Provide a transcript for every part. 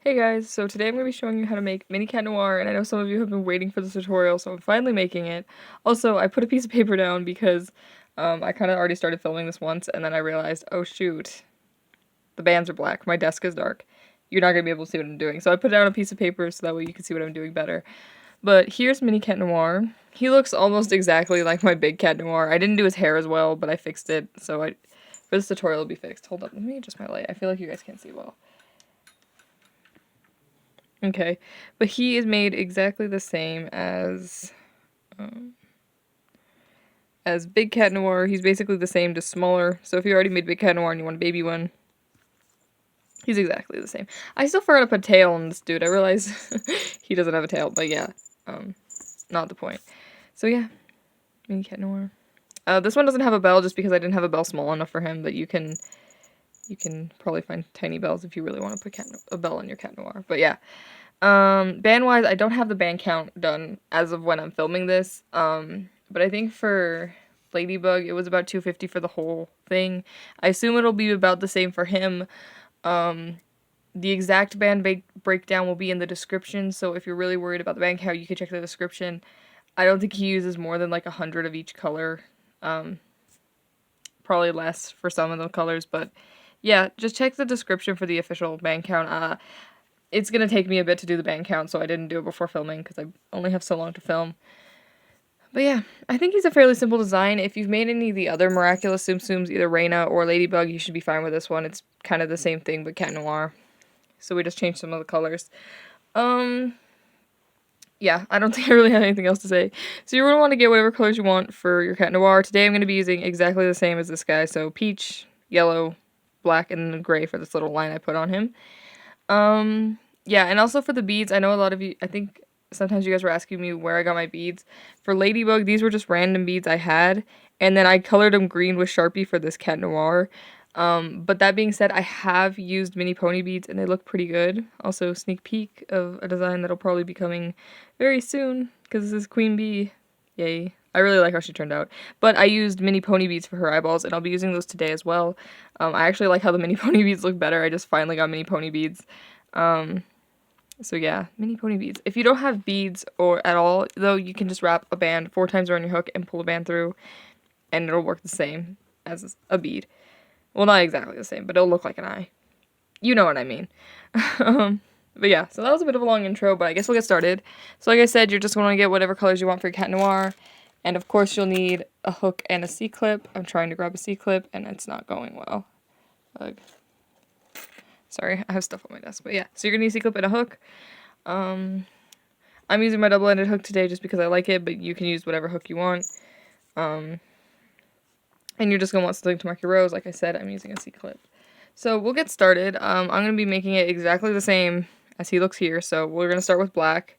Hey guys, so today I'm going to be showing you how to make Minnie Cat Noir, and I know some of you have been waiting for this tutorial, so I'm finally making it. Also, I put a piece of paper down because I kind of already started filming this once, and then I realized, oh shoot, the bands are black, my desk is dark. You're not going to be able to see what I'm doing, so I put down a piece of paper so that way you can see what I'm doing better. But here's Minnie Cat Noir. He looks almost exactly like my big Cat Noir. I didn't do his hair as well, but I fixed it, so for this tutorial it'll be fixed. Hold up, let me adjust my light. I feel like you guys can't see well. Okay, but he is made exactly the same as Big Cat Noir. He's basically the same, just smaller. So if you already made Big Cat Noir and you want a baby one, he's exactly the same. I still forgot to put a tail on this dude. I realize he doesn't have a tail, but yeah, not the point. So yeah, Minnie Cat Noir. This one doesn't have a bell just because I didn't have a bell small enough for him, but you can probably find tiny bells if you really want to put a bell on your Cat Noir. But yeah. Band-wise, I don't have the band count done as of when I'm filming this, but I think for Ladybug, it was about 250 for the whole thing. I assume it'll be about the same for him. The exact band breakdown will be in the description, so if you're really worried about the band count, you can check the description. I don't think he uses more than like 100 of each color, probably less for some of the colors, but yeah, just check the description for the official band count. It's gonna take me a bit to do the band count, so I didn't do it before filming because I only have so long to film. But yeah, I think he's a fairly simple design. If you've made any of the other miraculous Tsum Tsums, either Raina or Ladybug, you should be fine with this one. It's kind of the same thing, but Cat Noir. So we just changed some of the colors. Yeah, I don't think I really have anything else to say. So you're gonna want to get whatever colors you want for your Cat Noir. Today I'm gonna be using exactly the same as this guy, so peach, yellow, black, and then gray for this little line I put on him. Yeah, and also for the beads, I know a lot of you, I think sometimes you guys were asking me where I got my beads. For Ladybug, these were just random beads I had, and then I colored them green with Sharpie for this Cat Noir. But that being said, I have used mini pony beads, and they look pretty good. Also, sneak peek of a design that'll probably be coming very soon, because this is Queen Bee. Yay. I really like how she turned out. But I used mini pony beads for her eyeballs, and I'll be using those today as well. I actually like how the mini pony beads look better. I just finally got mini pony beads. So yeah, mini pony beads. If you don't have beads or at all, though, you can just wrap a band 4 times around your hook and pull a band through, and it'll work the same as a bead. Well, not exactly the same, but it'll look like an eye. You know what I mean. But yeah, so that was a bit of a long intro, but I guess we'll get started. So like I said, you're just going to get whatever colors you want for your Cat Noir, and of course you'll need a hook and a C-clip. I'm trying to grab a C-clip, and it's not going well. Sorry, I have stuff on my desk, but yeah. So you're gonna need a C-clip and a hook. I'm using my double-ended hook today just because I like it, but you can use whatever hook you want. And you're just gonna want something to mark your rows. Like I said, I'm using a C-clip. So we'll get started. I'm gonna be making it exactly the same as he looks here. So we're gonna start with black.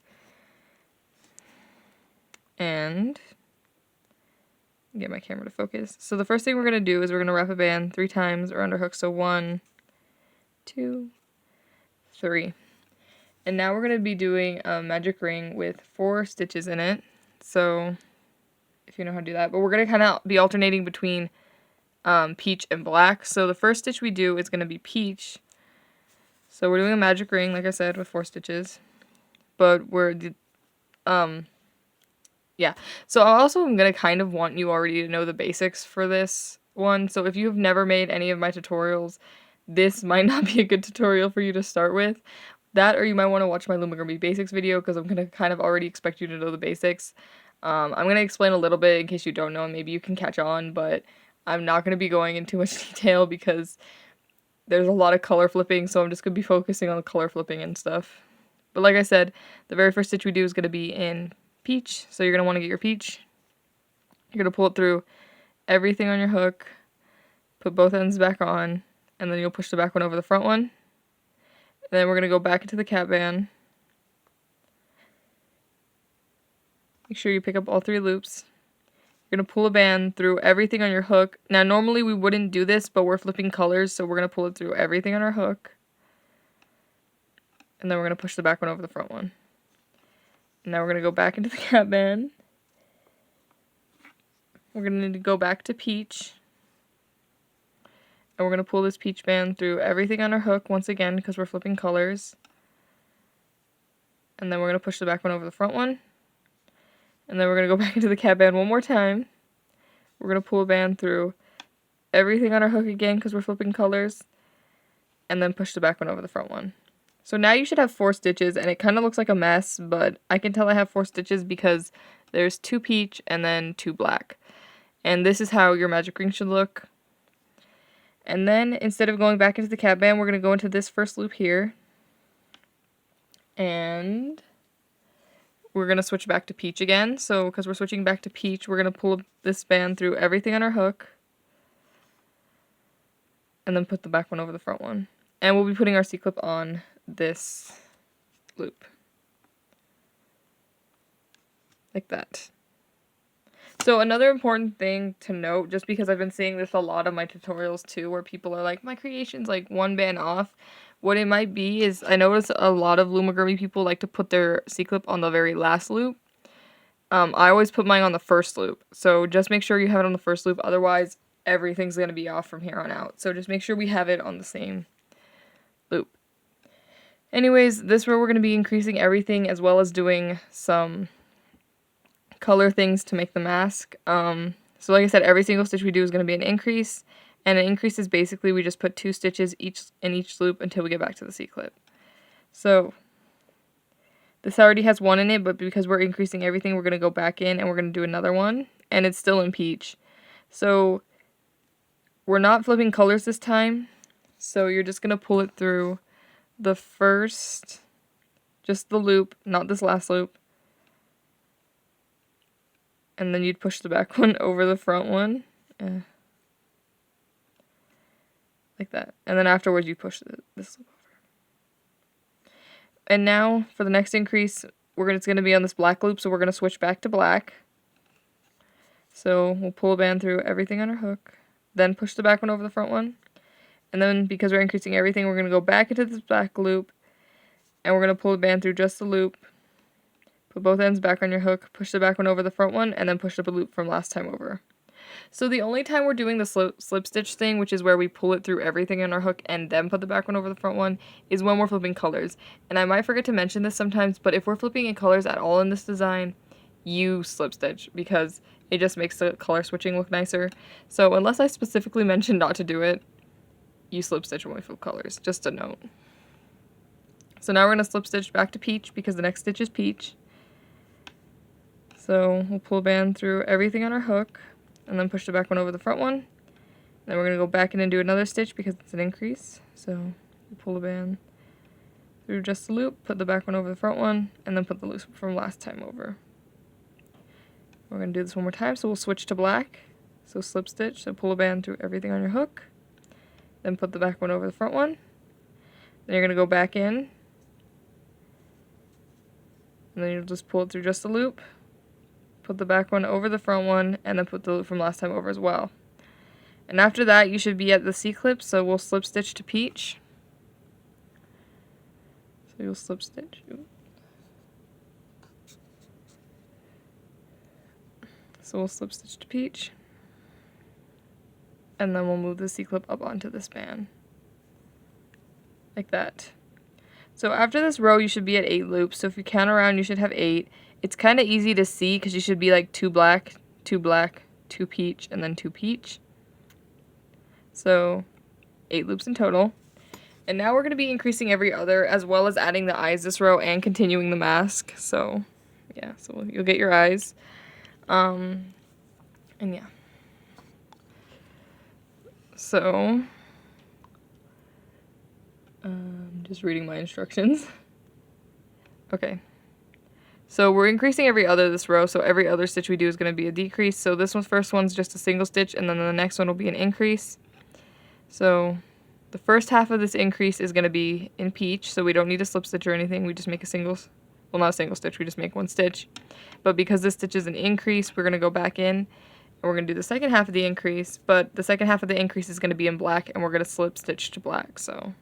And get my camera to focus. So the first thing we're gonna do is we're gonna wrap a band 3 times around our hook. So 1, 2, 3. And now we're going to be doing a magic ring with 4 stitches in it. So, if you know how to do that. But we're going to kind of be alternating between peach and black. So the first stitch we do is going to be peach. So we're doing a magic ring, like I said, with 4 stitches. But yeah. So I also am going to kind of want you already to know the basics for this one. So if you've never made any of my tutorials, this might not be a good tutorial for you to start with. That, or you might want to watch my Loomigurumi basics video, because I'm going to kind of already expect you to know the basics. I'm going to explain a little bit in case you don't know, and maybe you can catch on, but I'm not going to be going into too much detail because there's a lot of color flipping, so I'm just going to be focusing on the color flipping and stuff. But like I said, the very first stitch we do is going to be in peach, so you're going to want to get your peach. You're going to pull it through everything on your hook, put both ends back on, and then you'll push the back one over the front one. And then we're going to go back into the cat band. Make sure you pick up all 3 loops. You're going to pull a band through everything on your hook. Now, normally we wouldn't do this, but we're flipping colors, so we're going to pull it through everything on our hook. And then we're going to push the back one over the front one. And now we're going to go back into the cat band. We're going to need to go back to peach. And we're going to pull this peach band through everything on our hook once again because we're flipping colors. and then we're going to push the back one over the front one, and then we're going to go back into the cat band one more time. We're going to pull a band through everything on our hook again because we're flipping colors, and then push the back one over the front one. So now you should have 4 stitches, and it kind of looks like a mess, but I can tell I have 4 stitches because there's 2 peach and then 2 black. And this is how your magic ring should look. And then instead of going back into the cat band, we're going to go into this first loop here. And we're going to switch back to peach again. So because we're switching back to peach, we're going to pull this band through everything on our hook. And then put the back one over the front one. And we'll be putting our C-clip on this loop. Like that. So another important thing to note, just because I've been seeing this a lot of my tutorials too, where people are like, my creation's like 1 band off. What it might be is, I notice a lot of Loomigurumi people like to put their C-clip on the very last loop. I always put mine on the first loop. So just make sure you have it on the first loop, otherwise everything's going to be off from here on out. So just make sure we have it on the same loop. Anyways, this row we're going to be increasing everything as well as doing some color things to make the mask. So like I said, every single stitch we do is going to be an increase, and an increase is basically we just put 2 stitches in each loop until we get back to the C-clip. So this already has 1 in it, but because we're increasing everything, we're going to go back in and we're going to do another one, and it's still in peach. So we're not flipping colors this time, so you're just going to pull it through the first, just the loop, not this last loop. And then you'd push the back one over the front one. Like that. And then afterwards you push this loop over. And now for the next increase, it's going to be on this black loop, so we're going to switch back to black. So we'll pull a band through everything on our hook. Then push the back one over the front one. And then because we're increasing everything, we're going to go back into this black loop. And we're going to pull the band through just the loop. Put both ends back on your hook. Push the back one over the front one. And then push up a loop from last time over. So the only time we're doing the slip stitch thing, which is where we pull it through everything on our hook and then put the back one over the front one, is when we're flipping colors. And I might forget to mention this sometimes, but if we're flipping in colors at all in this design, you slip stitch because it just makes the color switching look nicer. So unless I specifically mention not to do it, you slip stitch when we flip colors, just a note. So now we're going to slip stitch back to peach because the next stitch is peach. So we'll pull a band through everything on our hook and then push the back one over the front one. Then we're going to go back in and do another stitch because it's an increase. So we pull the band through just the loop, put the back one over the front one, and then put the loop from last time over. We're going to do this one more time, so we'll switch to black. So slip stitch, so pull a band through everything on your hook. Then put the back one over the front one. Then you're going to go back in. And then you'll just pull it through just the loop. Put the back one over the front one, and then put the loop from last time over as well. And after that, you should be at the C-clip, so we'll slip stitch to peach. So you'll slip stitch. So we'll slip stitch to peach. And then we'll move the C-clip up onto this band. Like that. So after this row, you should be at 8 loops. So if you count around, you should have 8. It's kind of easy to see because you should be like 2 black, 2 black, 2 peach, and then 2 peach. So 8 loops in total. And now we're going to be increasing every other as well as adding the eyes this row and continuing the mask. So yeah, so you'll get your eyes. And yeah. So, just reading my instructions. Okay. So we're increasing every other this row, so every other stitch we do is going to be a decrease. So this first one's just a single stitch, and then the next one will be an increase. So the first half of this increase is going to be in peach, so we don't need a slip stitch or anything. We just make a single, well, not a single stitch, we just make 1 stitch. But because this stitch is an increase, we're going to go back in. And we're going to do the second half of the increase, but the second half of the increase is going to be in black, and we're going to slip stitch to black, so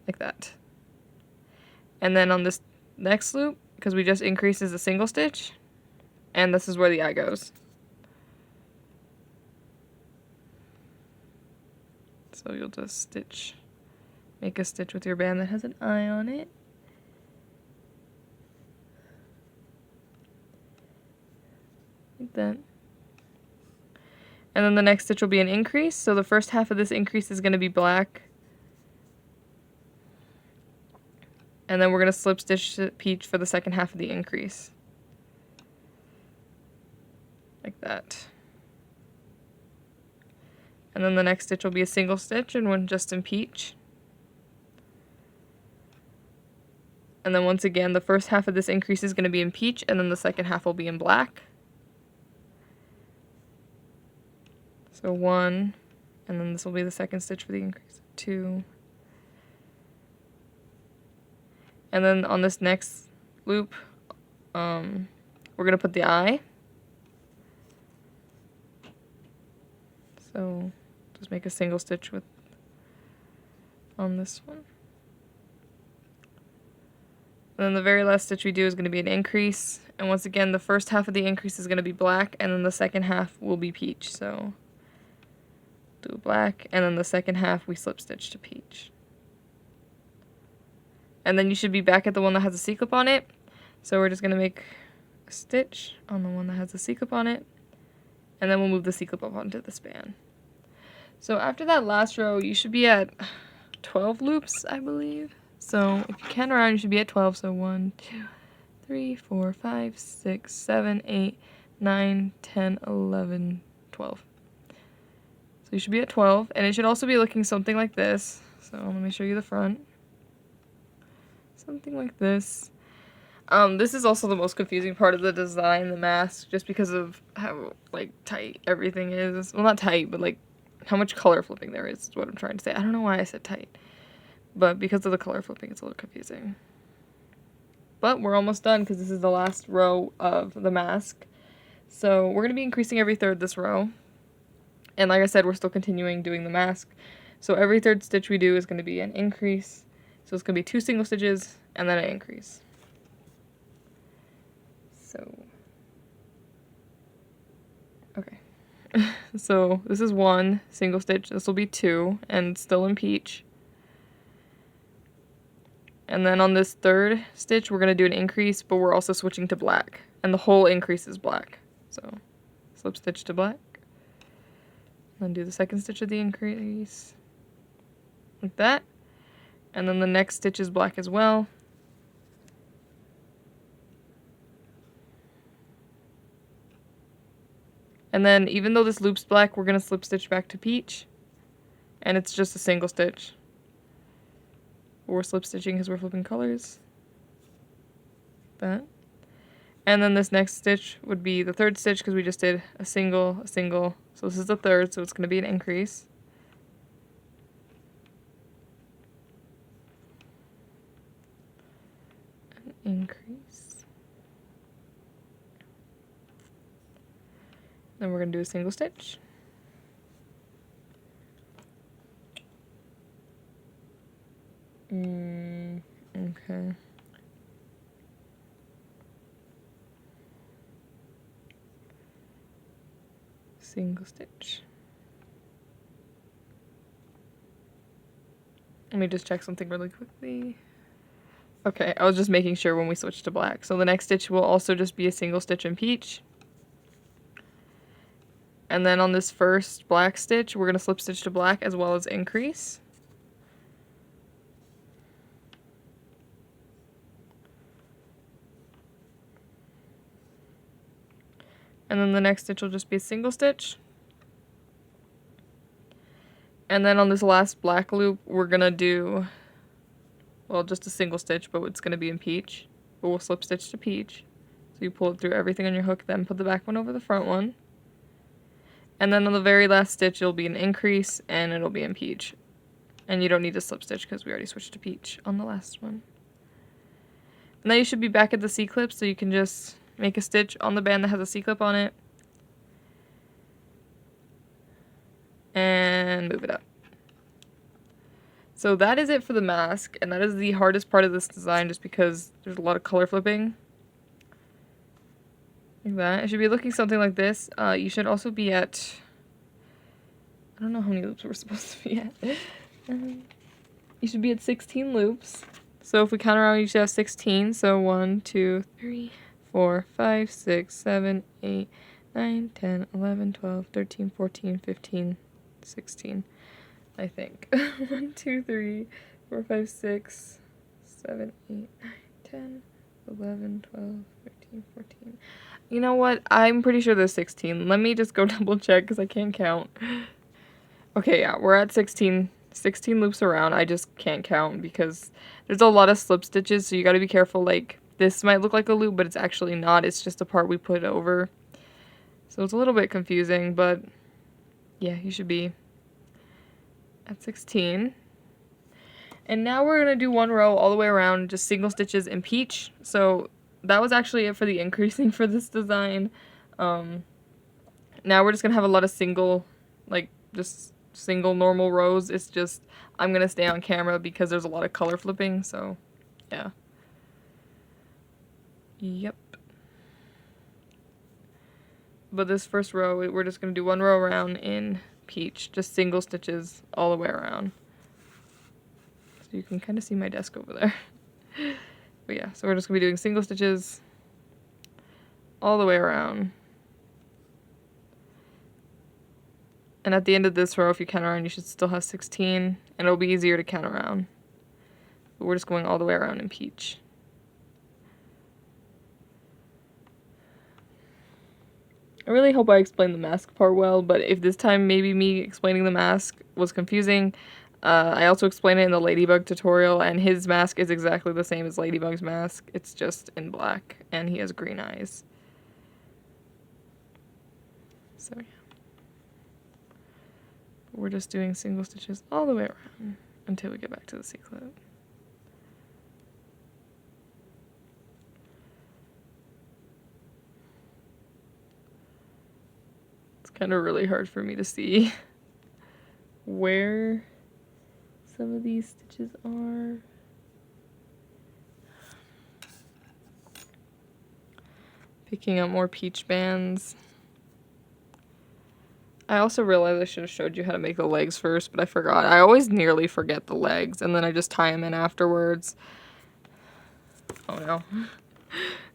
like that. And then on this next loop, because we just increased is a single stitch, and this is where the eye goes. So you'll just make a stitch with your band that has an eye on it, that. And then the next stitch will be an increase. So the first half of this increase is going to be black. And then we're going to slip stitch peach for the second half of the increase. Like that. And then the next stitch will be a single stitch and one just in peach. And then once again, the first half of this increase is going to be in peach, and then the second half will be in black. So 1, and then this will be the second stitch for the increase. 2. And then on this next loop, we're going to put the eye. So just make a single stitch on this one. And then the very last stitch we do is going to be an increase. And once again, the first half of the increase is going to be black, and then the second half will be peach. So do black, and then the second half we slip stitch to peach. And then you should be back at the one that has a C-clip on it. So we're just going to make a stitch on the one that has a C-clip on it. And then we'll move the C-clip up onto the span. So after that last row, you should be at 12 loops, I believe. So if you count around, you should be at 12. So 1, 2, 3, 4, 5, 6, 7, 8, 9, 10, 11, 12. So you should be at 12. And it should also be looking something like this. So let me show you the front. Something like this. This is also the most confusing part of the design, the mask, just because of how, like, tight everything is. Well, not tight, but, like, how much color flipping there is what I'm trying to say. I don't know why I said tight. But because of the color flipping, it's a little confusing. But we're almost done because this is the last row of the mask. So we're going to be increasing every third this row. And like I said, we're still continuing doing the mask. So every third stitch we do is going to be an increase. So it's going to be 2 single stitches and then an increase. So, okay. So this is 1 single stitch. This will be 2 and still in peach. And then on this third stitch, we're going to do an increase, but we're also switching to black. And the whole increase is black. So slip stitch to black. Then do the second stitch of the increase. Like that. And then the next stitch is black as well. And then even though this loop's black, we're going to slip stitch back to peach. And it's just a single stitch. We're slip stitching because we're flipping colors. That. And then this next stitch would be the third stitch because we just did a single, a single. So this is the third, so it's going to be an increase. An increase. Then we're going to do a single stitch. Okay. Single stitch. Let me just check something really quickly. Okay, I was just making sure when we switch to black. So the next stitch will also just be a single stitch in peach. And then on this first black stitch, we're going to slip stitch to black as well as increase. And then the next stitch will just be a single stitch. And then on this last black loop, we're going to do, well, just a single stitch, but it's going to be in peach. But we'll slip stitch to peach. So you pull it through everything on your hook, then put the back one over the front one. And then on the very last stitch, it'll be an increase, and it'll be in peach. And you don't need to slip stitch because we already switched to peach on the last one. And then you should be back at the C-clip, so you can just make a stitch on the band that has a C-clip on it. And move it up. So that is it for the mask, and that is the hardest part of this design just because there's a lot of color flipping. Like that. It should be looking something like this. You should also be at, I don't know how many loops we're supposed to be at. You should be at 16 loops. So if we count around, you should have 16. So 1, 2, 3, 4, 5, 6, 7, 8, 9, 10, 11, 12, 13, 14, 15, 16, I think. 1, 2, 3, 4, 5, 6, 7, 8, 9, 10, 11, 12, 13, 14. You know what? I'm pretty sure there's 16. Let me just go double check because I can't count. Okay, yeah, we're at 16. 16 loops around. I just can't count because there's a lot of slip stitches, so you got to be careful. Like, this might look like a loop, but it's actually not. It's just a part we put over. So it's a little bit confusing, but yeah, you should be at 16. And now we're going to do one row all the way around, just single stitches in peach. So that was actually it for the increasing for this design. Now we're just going to have a lot of single, like, just single normal rows. It's just, I'm going to stay on camera because there's a lot of color flipping, so yeah. Yep. But this first row, we're just going to do one row around in peach, just single stitches all the way around. So you can kind of see my desk over there. But yeah, so we're just going to be doing single stitches all the way around. And at the end of this row, if you count around, you should still have 16, and it'll be easier to count around. But we're just going all the way around in peach. I really hope I explained the mask part well, but if this time maybe me explaining the mask was confusing, I also explained it in the Ladybug tutorial, and his mask is exactly the same as Ladybug's mask. It's just in black, and he has green eyes. So yeah. We're just doing single stitches all the way around until we get back to the C-clip. It's kind of really hard for me to see where some of these stitches are. Picking up more peach bands. I also realized I should have showed you how to make the legs first, but I forgot. I always nearly forget the legs, and then I just tie them in afterwards. Oh no.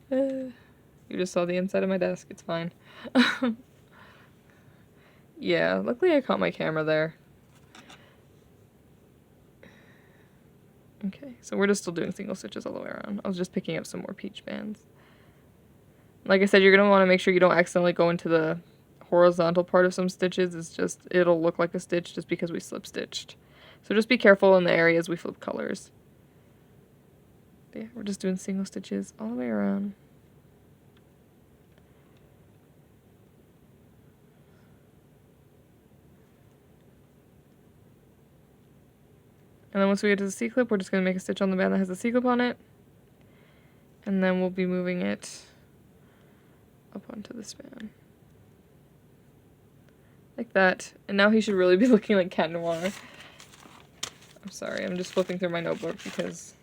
You just saw the inside of my desk. It's fine. Yeah, luckily I caught my camera there. Okay, so we're just still doing single stitches all the way around. I was just picking up some more peach bands. Like I said, you're going to want to make sure you don't accidentally go into the horizontal part of some stitches. It's just, it'll look like a stitch just because we slip stitched. So just be careful in the areas we flip colors. But yeah, we're just doing single stitches all the way around. And then once we get to the C-clip, we're just going to make a stitch on the band that has a C-clip on it. And then we'll be moving it up onto the span. Like that. And now he should really be looking like Cat Noir. I'm sorry, I'm just flipping through my notebook because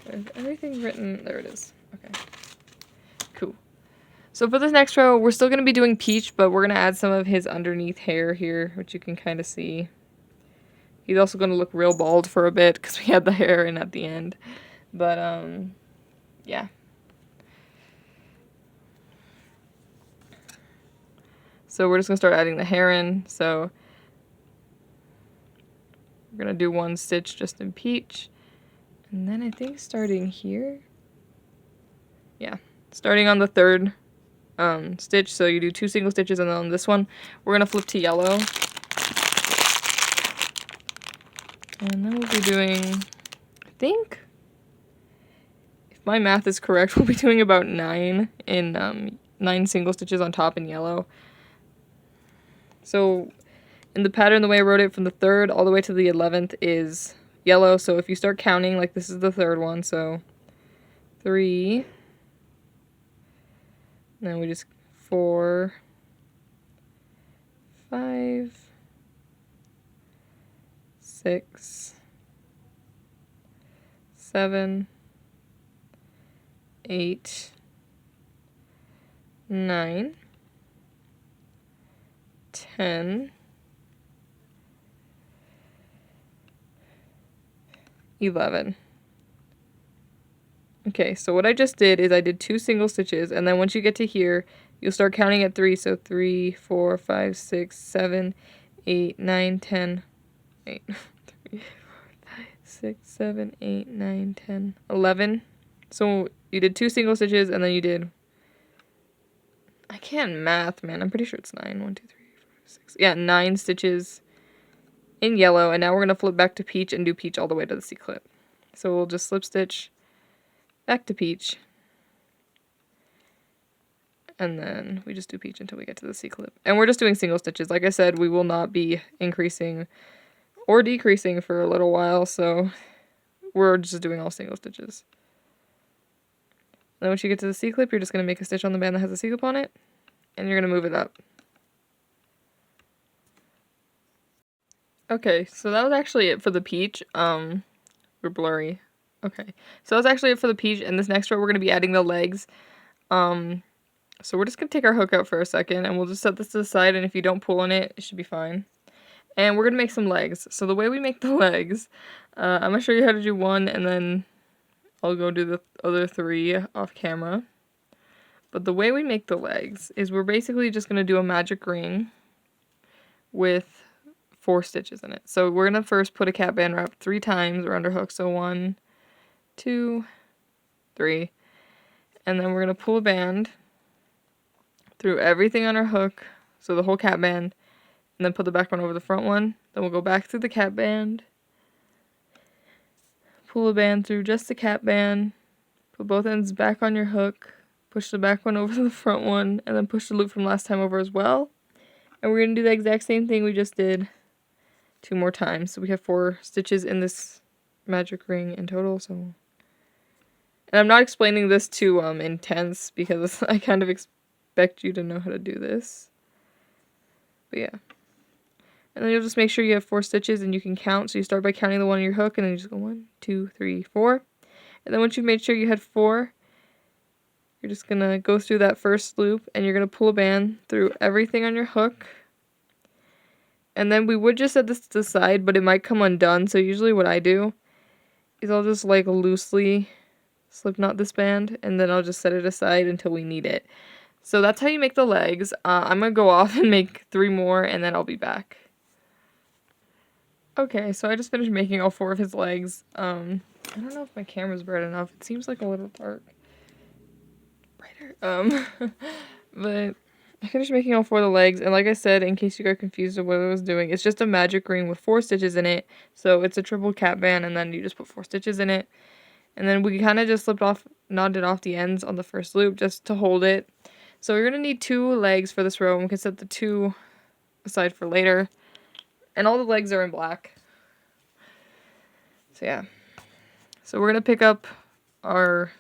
there's everything written. There it is. Okay. Cool. So for this next row, we're still going to be doing peach, but we're going to add some of his underneath hair here, which you can kind of see. He's also going to look real bald for a bit because we had the hair in at the end. But, yeah. So we're just going to start adding the hair in. So we're going to do one stitch just in peach. And then I think starting here. Yeah, starting on the third stitch. So you do 2 single stitches, and then on this one, we're going to flip to yellow. And then we'll be doing, I think, if my math is correct, we'll be doing about 9 in 9 single stitches on top in yellow. So in the pattern, the way I wrote it, from the 3rd all the way to the 11th is yellow. So if you start counting, like this is the 3rd one, so 3, and then we just 4, 5, 6, 7, 8, 9, 10, 11. Okay, so what I just did is I did 2 single stitches, and then once you get to here, you'll start counting at 3. So 3, 4, 5, 6, 7, 8, 9, 10. 8, 3, 4, 5, 6, 7, 8, 9, 10, 11. So you did 2 single stitches, and then you did, I can't math, man. I'm pretty sure it's 9. 1, 2, 3, 4, 6. Yeah, 9 stitches in yellow. And now we're going to flip back to peach and do peach all the way to the C-clip. So we'll just slip stitch back to peach. And then we just do peach until we get to the C-clip. And we're just doing single stitches. Like I said, we will not be increasing or decreasing for a little while, so we're just doing all single stitches. Then once you get to the C-clip, you're just going to make a stitch on the band that has a C-clip on it, and you're going to move it up. Okay, so that was actually it for the peach. We're blurry. Okay, so that's actually it for the peach, and this next row we're going to be adding the legs. So we're just going to take our hook out for a second, and we'll just set this to the side, and if you don't pull on it, it should be fine. And we're going to make some legs. So the way we make the legs, I'm going to show you how to do one, and then I'll go do the other 3 off camera. But the way we make the legs is we're basically just going to do a magic ring with 4 stitches in it. So we're going to first put a cat band wrap 3 times around our hook. So 1, 2, 3. And then we're going to pull a band through everything on our hook, so the whole cat band, and then put the back one over the front one. Then we'll go back through the cat band, pull a band through just the cat band, put both ends back on your hook, push the back one over the front one, and then push the loop from last time over as well. And we're going to do the exact same thing we just did 2 more times. So we have 4 stitches in this magic ring in total. So, and I'm not explaining this too intense because I kind of expect you to know how to do this. But yeah. And then you'll just make sure you have 4 stitches and you can count. So you start by counting the one on your hook and then you just go 1, 2, 3, 4. And then once you've made sure you had 4, you're just going to go through that first loop and you're going to pull a band through everything on your hook. And then we would just set this to the side, but it might come undone. So usually what I do is I'll just like loosely slip knot this band and then I'll just set it aside until we need it. So that's how you make the legs. I'm going to go off and make 3 more and then I'll be back. Okay, so I just finished making all 4 of his legs. I don't know if my camera's bright enough. It seems like a little dark. Brighter. But I finished making all 4 of the legs, and like I said, in case you got confused of what I was doing, it's just a magic ring with 4 stitches in it. So it's a triple cat band, and then you just put 4 stitches in it. And then we kind of just knotted off the ends on the first loop just to hold it. So you're going to need 2 legs for this row, and we can set the 2 aside for later. And all the legs are in black. So yeah. So we're going to pick up our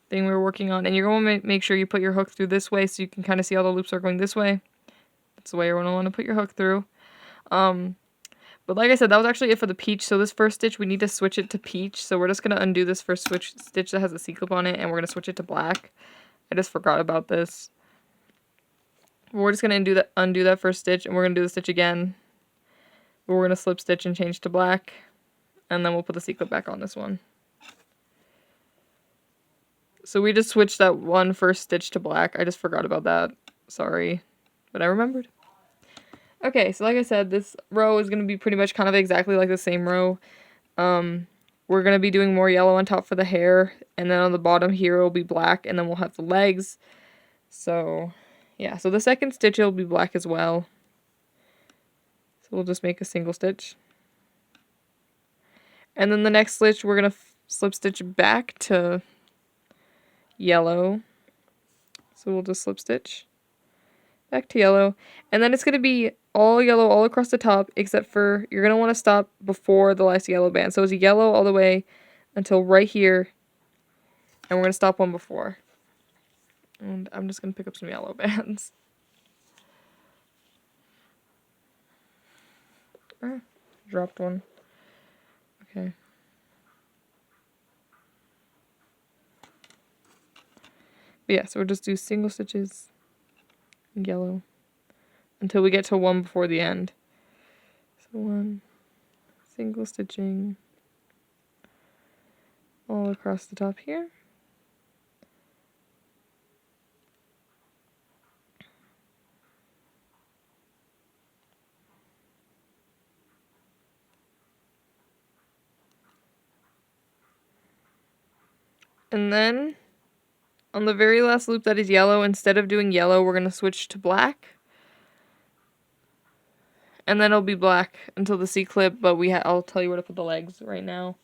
thing we were working on. And you're going to make sure you put your hook through this way so you can kind of see all the loops are going this way. That's the way you're going to want to put your hook through. But like I said, that was actually it for the peach. So this first stitch, we need to switch it to peach. So we're just going to undo this first stitch that has a C-clip on it. And we're going to switch it to black. I just forgot about this. We're just going to undo that first stitch. And we're going to do the stitch again. We're going to slip stitch and change to black. And then we'll put the C-clip back on this one. So we just switched that one first stitch to black. I just forgot about that. Sorry. But I remembered. Okay, so like I said, this row is going to be pretty much kind of exactly like the same row. We're going to be doing more yellow on top for the hair. And then on the bottom here will be black. And then we'll have the legs. So, yeah. So the second stitch will be black as well. So we'll just make a single stitch. And then the next stitch, we're going to slip stitch back to yellow. So we'll just slip stitch back to yellow. And then it's going to be all yellow all across the top, except for you're going to want to stop before the last yellow band. So it's yellow all the way until right here. And we're going to stop one before. And I'm just going to pick up some yellow bands. Dropped one. Okay. But yeah, so we'll just do single stitches in yellow until we get to one before the end. So 1 single stitching all across the top here. And then on the very last loop that is yellow, instead of doing yellow, we're going to switch to black. And then it'll be black until the C-clip, but I'll tell you where to put the legs right now.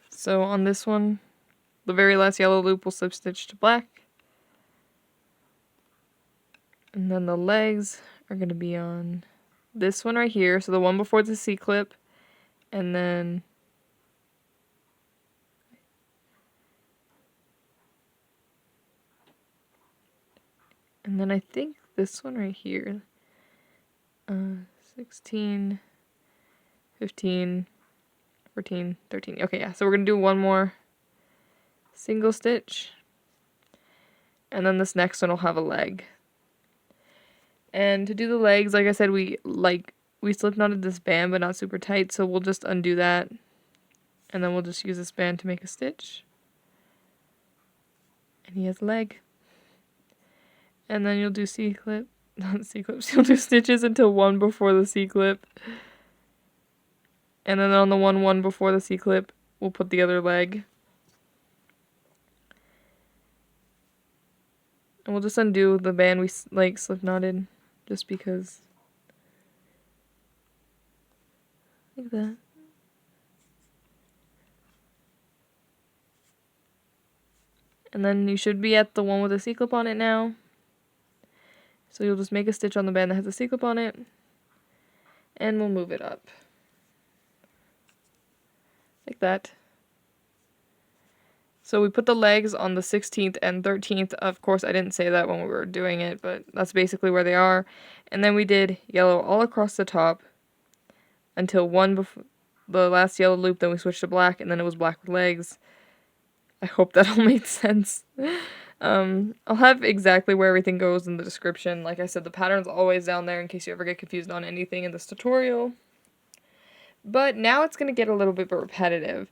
So on this one, the very last yellow loop will slip stitch to black. And then the legs are going to be on this one right here. So the one before the C-clip. And then I think this one right here. 16, 15, 14, 13. Okay, yeah. So we're going to do one more single stitch. And then this next one will have a leg. And to do the legs, like I said, we slip knotted this band, but not super tight, so we'll just undo that. And then we'll just use this band to make a stitch. And he has a leg. And then you'll do C-clip, not C-clips, you'll do stitches until one before the C-clip. And then on the one before the C-clip, we'll put the other leg. And we'll just undo the band we slip knotted, just because. Like that. And then you should be at the one with a C-clip on it now. So you'll just make a stitch on the band that has a C-clip on it. And we'll move it up. Like that. So we put the legs on the 16th and 13th. Of course, I didn't say that when we were doing it, but that's basically where they are. And then we did yellow all across the top until the last yellow loop. Then we switched to black, and then it was black with legs. I hope that all made sense. I'll have exactly where everything goes in the description. Like I said, the pattern's always down there in case you ever get confused on anything in this tutorial. But now it's going to get a little bit repetitive.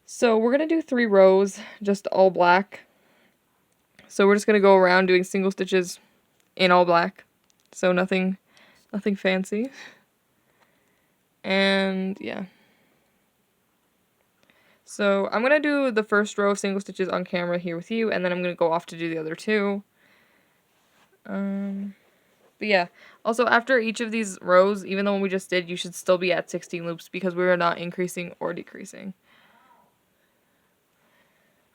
So we're going to do 3 rows, just all black. So we're just going to go around doing single stitches in all black. So nothing fancy. And yeah. So I'm going to do the first row of single stitches on camera here with you, and then I'm going to go off to do the other 2. But yeah, also after each of these rows, even the one we just did, you should still be at 16 loops because we are not increasing or decreasing.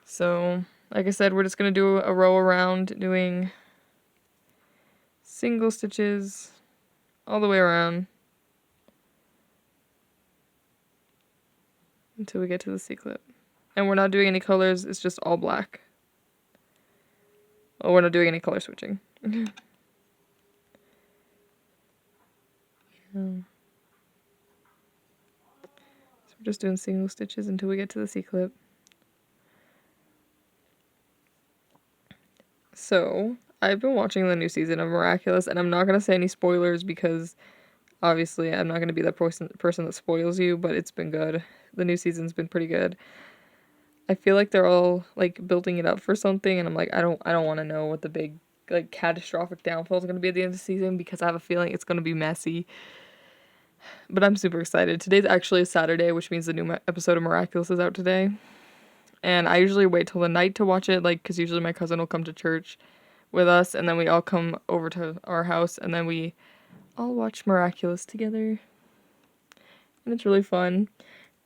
So, like I said, we're just going to do a row around doing single stitches all the way around until we get to the C-clip. And we're not doing any colors, it's just all black. Oh, we're not doing any color switching. So we're just doing single stitches until we get to the C-clip. So, I've been watching the new season of Miraculous, and I'm not going to say any spoilers because obviously I'm not going to be that person that spoils you, but it's been good. The new season's been pretty good. I feel like they're all like building it up for something, and I'm like, I don't want to know what the big like catastrophic downfall is going to be at the end of the season because I have a feeling it's going to be messy. But I'm super excited. Today's actually a Saturday, which means the new episode of Miraculous is out today. And I usually wait till the night to watch it, like, because usually my cousin will come to church with us, and then we all come over to our house, and then we all watch Miraculous together. And it's really fun.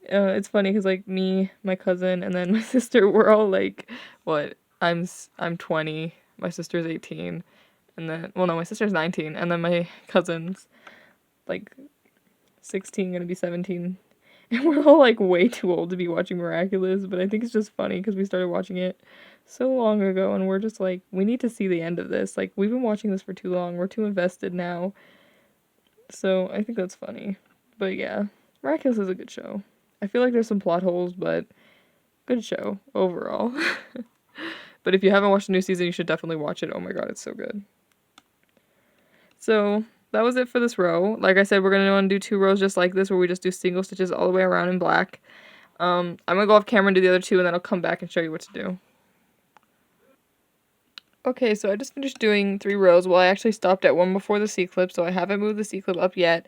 It's funny because, like, me, my cousin, and then my sister, we're all, like, what? I'm 20, my sister's 18, and then, well, no, my sister's 19, and then my cousin's, like, 16, gonna be 17. And we're all, like, way too old to be watching Miraculous, but I think it's just funny because we started watching it so long ago, and we're just like, we need to see the end of this. Like, we've been watching this for too long. We're too invested now. So, I think that's funny. But, yeah, Miraculous is a good show. I feel like there's some plot holes, but good show overall. But if you haven't watched the new season, you should definitely watch it. Oh my god, it's so good. So, that was it for this row. Like I said, we're going to want to do 2 rows just like this where we just do single stitches all the way around in black. I'm going to go off camera and do the other 2, and then I'll come back and show you what to do. Okay, so I just finished doing 3 rows. Well, I actually stopped at 1 before the C-clip, so I haven't moved the C-clip up yet.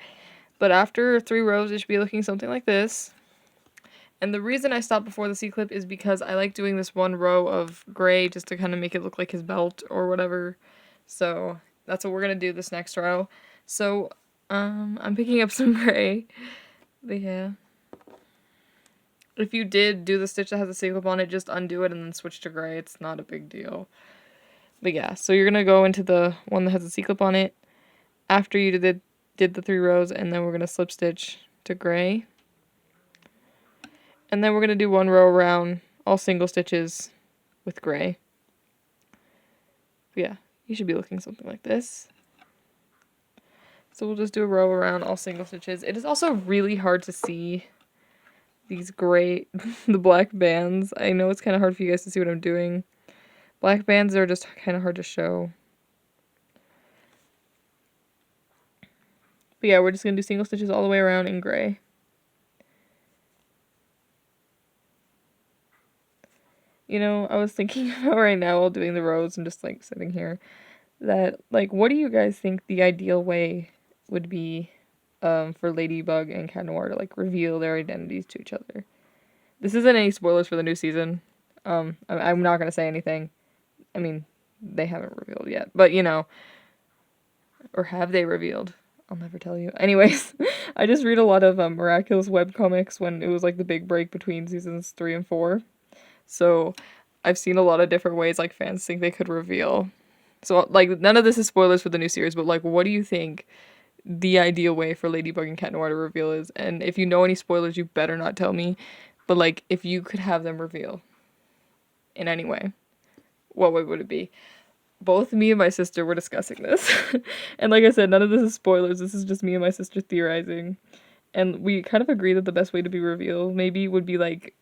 But after 3 rows, it should be looking something like this. And the reason I stopped before the C-clip is because I like doing this 1 row of gray just to kind of make it look like his belt or whatever. So that's what we're going to do this next row. So I'm picking up some gray. But yeah. If you did do the stitch that has a C-clip on it, just undo it and then switch to gray. It's not a big deal. But yeah, so you're going to go into the one that has a C-clip on it after you did the 3 rows, and then we're going to slip stitch to gray. And then we're going to do 1 row around, all single stitches with gray. But yeah, you should be looking something like this. So we'll just do a row around all single stitches. It is also really hard to see these gray, the black bands. I know it's kind of hard for you guys to see what I'm doing. Black bands are just kind of hard to show. But yeah, we're just going to do single stitches all the way around in gray. You know, I was thinking about right now while doing the rows and just like sitting here that like what do you guys think the ideal way would be for Ladybug and Cat Noir to like reveal their identities to each other? This isn't any spoilers for the new season. I'm not going to say anything. I mean, they haven't revealed yet, but you know, or have they revealed? I'll never tell you. Anyways, I just read a lot of Miraculous webcomics when it was like the big break between seasons 3 and 4. So I've seen a lot of different ways like fans think they could reveal. So like none of this is spoilers for the new series, but like what do you think the ideal way for Ladybug and Cat Noir to reveal is? And if you know any spoilers, you better not tell me. But like if you could have them reveal in any way, what way would it be? Both me and my sister were discussing this. And like I said, none of this is spoilers. This is just me and my sister theorizing. And we kind of agree that the best way to be revealed maybe would be like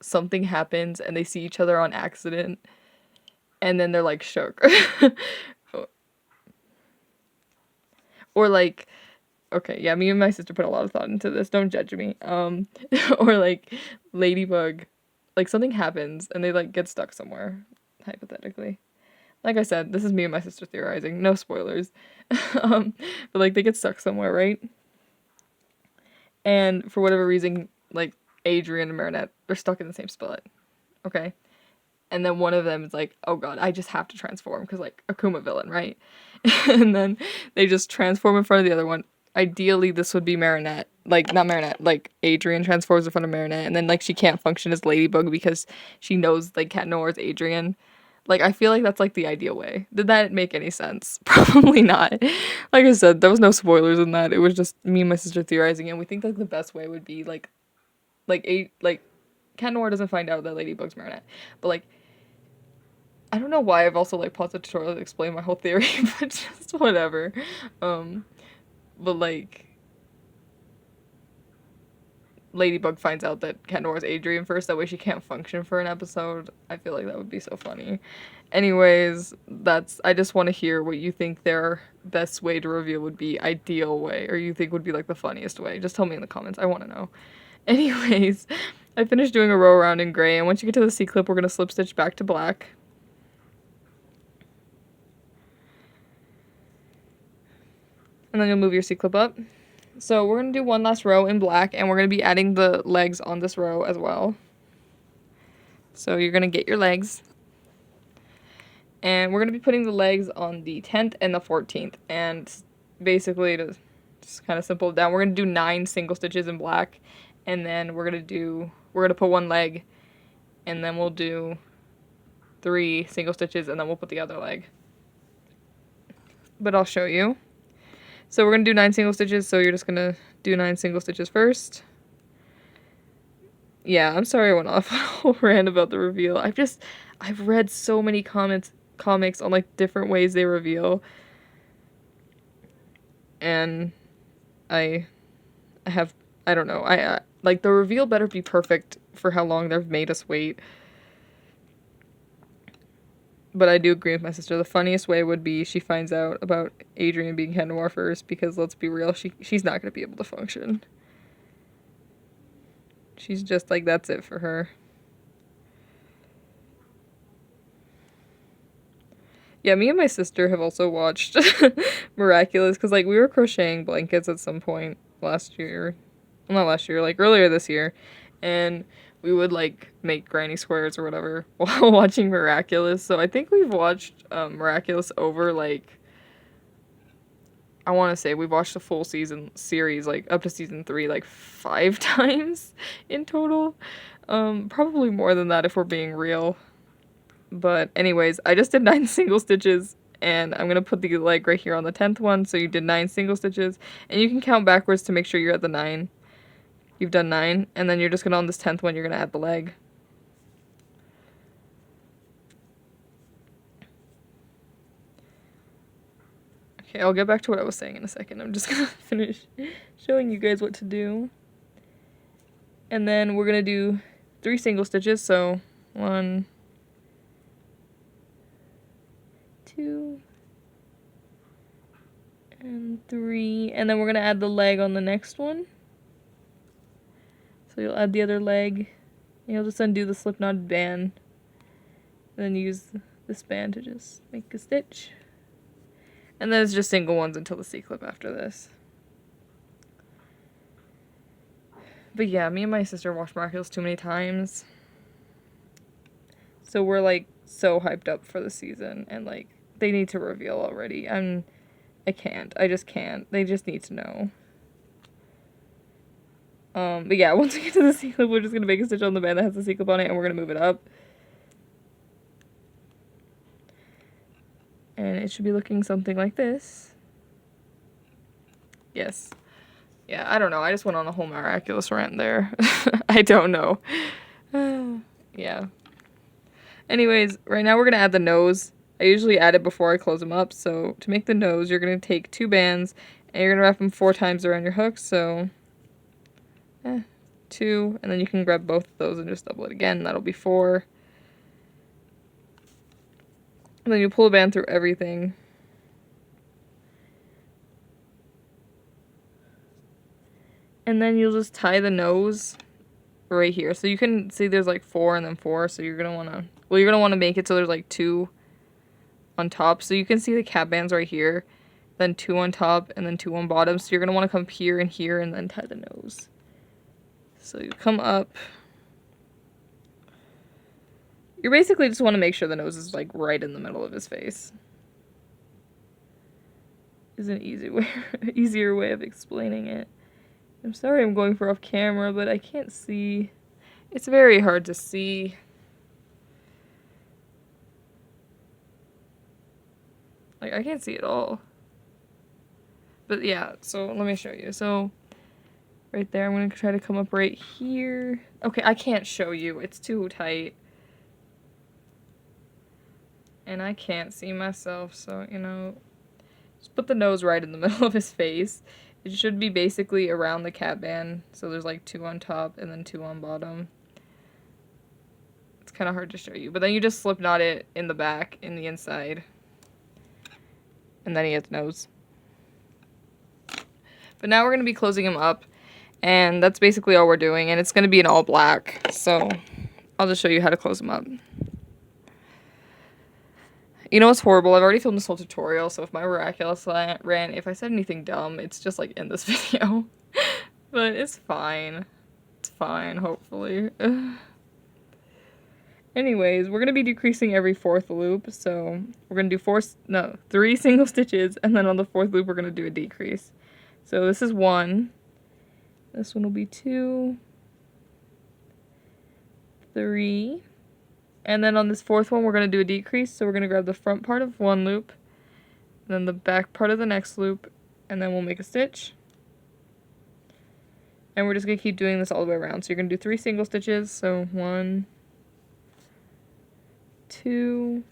something happens and they see each other on accident and then they're like shook. Or like, okay, yeah, me and my sister put a lot of thought into this, don't judge me. Or like Ladybug, like something happens and they like get stuck somewhere, hypothetically. Like I said, this is me and my sister theorizing, no spoilers. But like they get stuck somewhere, right? And for whatever reason, like Adrian and Marinette, they're stuck in the same spot. Okay? And then one of them is like, oh god, I just have to transform, because like Akuma villain, right? And then they just transform in front of the other one. Ideally, this would be Marinette. Like, not Marinette, like Adrian transforms in front of Marinette, and then like she can't function as Ladybug because she knows like Cat Noir is Adrian. Like, I feel like that's like the ideal way. Did that make any sense? Probably not. Like I said, there was no spoilers in that. It was just me and my sister theorizing, and we think like the best way would be like Cat Noir doesn't find out that Ladybug's Marinette, but like I don't know why I've also like paused the tutorial to explain my whole theory, but just whatever. But like Ladybug finds out that Cat Noir is Adrian first, that way she can't function for an episode. I feel like that would be so funny. Anyways, I just want to hear what you think their best way to reveal would be, ideal way, or you think would be like the funniest way. Just tell me in the comments. I want to know. Anyways, I finished doing a row around in gray, and once you get to the C-clip, we're going to slip stitch back to black. And then you'll move your C-clip up. So we're going to do one last row in black, and we're going to be adding the legs on this row as well. So you're going to get your legs. And we're going to be putting the legs on the 10th and the 14th. And basically, to just kind of simple it down, we're going to do 9 single stitches in black. And then we're going to put one leg. And then we'll do 3 single stitches, and then we'll put the other leg. But I'll show you. So we're going to do 9 single stitches, so you're just going to do 9 single stitches first. Yeah, I'm sorry I went off on a whole rant about the reveal. I've read so many comics on, like, different ways they reveal. And I don't know. Like, the reveal better be perfect for how long they've made us wait. But I do agree with my sister. The funniest way would be she finds out about Adrian being Cat Noir first, because let's be real, she's not going to be able to function. She's just like, that's it for her. Yeah, me and my sister have also watched Miraculous because, like, we were crocheting blankets at some point last year. Well, not last year, like, earlier this year. And we would, like, make granny squares or whatever while watching Miraculous. So I think we've watched Miraculous over, like, I want to say we've watched the full series, like, up to season 3, like, 5 times in total. Probably more than that if we're being real. But anyways, I just did 9 single stitches, and I'm gonna put the leg right here on the 10th one. So you did 9 single stitches, and you can count backwards to make sure you're at the 9. You've done 9, and then you're just gonna, on this 10th one, you're gonna add the leg. Okay, I'll get back to what I was saying in a second. I'm just gonna finish showing you guys what to do. And then we're gonna do 3 single stitches, so 1, 2, and 3, and then we're gonna add the leg on the next one. So you'll add the other leg, and you'll just undo the slip knotted band, and then use this band to just make a stitch. And then it's just single ones until the C-clip after this. But yeah, me and my sister watched Miraculous too many times. So we're, like, so hyped up for the season, and, like, they need to reveal already. I can't. I just can't. They just need to know. But yeah, once we get to the C-clip, we're just gonna make a stitch on the band that has the C-clip on it, and we're gonna move it up. And it should be looking something like this. Yes. Yeah, I don't know. I just went on a whole Miraculous rant there. I don't know. Yeah. Anyways, right now we're gonna add the nose. I usually add it before I close them up. So to make the nose, you're gonna take 2 bands, and you're gonna wrap them 4 times around your hook. So 2, and then you can grab both of those and just double it again. That'll be 4. And then you pull a band through everything. And then you'll just tie the nose right here. So you can see there's like 4 and then 4. So you're going to want to, well, you're going to want to make it so there's like 2 on top. So you can see the cap bands right here. Then 2 on top and then 2 on bottom. So you're going to want to come here and then tie the nose. So you come up. You basically just want to make sure the nose is like right in the middle of his face. Is an easier way of explaining it. I'm sorry I'm going for off camera, but I can't see. It's very hard to see. Like, I can't see it all. But yeah, so let me show you. So right there, I'm going to try to come up right here. Okay, I can't show you. It's too tight. And I can't see myself, so, you know, just put the nose right in the middle of his face. It should be basically around the cap band, so there's like 2 on top and then 2 on bottom. It's kind of hard to show you, but then you just slip knot it in the back, in the inside. And then he has nose. But now we're going to be closing him up, and that's basically all we're doing, and it's going to be in all black, so I'll just show you how to close him up. You know what's horrible? I've already filmed this whole tutorial, so if my Miraculous ran, if I said anything dumb, it's just like in this video. But it's fine. It's fine, hopefully. Anyways, we're going to be decreasing every 4th loop, so we're going to do 3 single stitches, and then on the 4th loop we're going to do a decrease. So this is 1. This one will be 2. 3. And then on this 4th one, we're going to do a decrease. So we're going to grab the front part of one loop, then the back part of the next loop, and then we'll make a stitch. And we're just going to keep doing this all the way around. So you're going to do 3 single stitches. So 1, 2,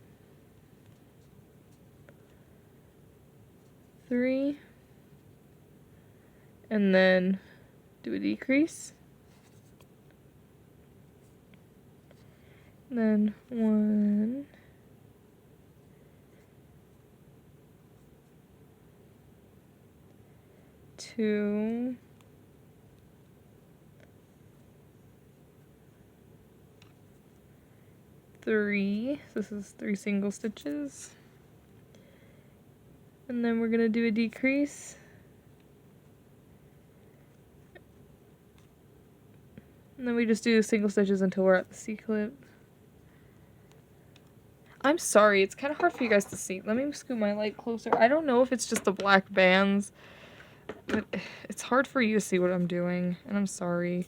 3, and then do a decrease. Then 1, 2, 3. This is 3 single stitches. And then we're going to do a decrease. And then we just do single stitches until we're at the C-clip. I'm sorry, it's kind of hard for you guys to see. Let me scoot my light closer. I don't know if it's just the black bands, but it's hard for you to see what I'm doing, and I'm sorry.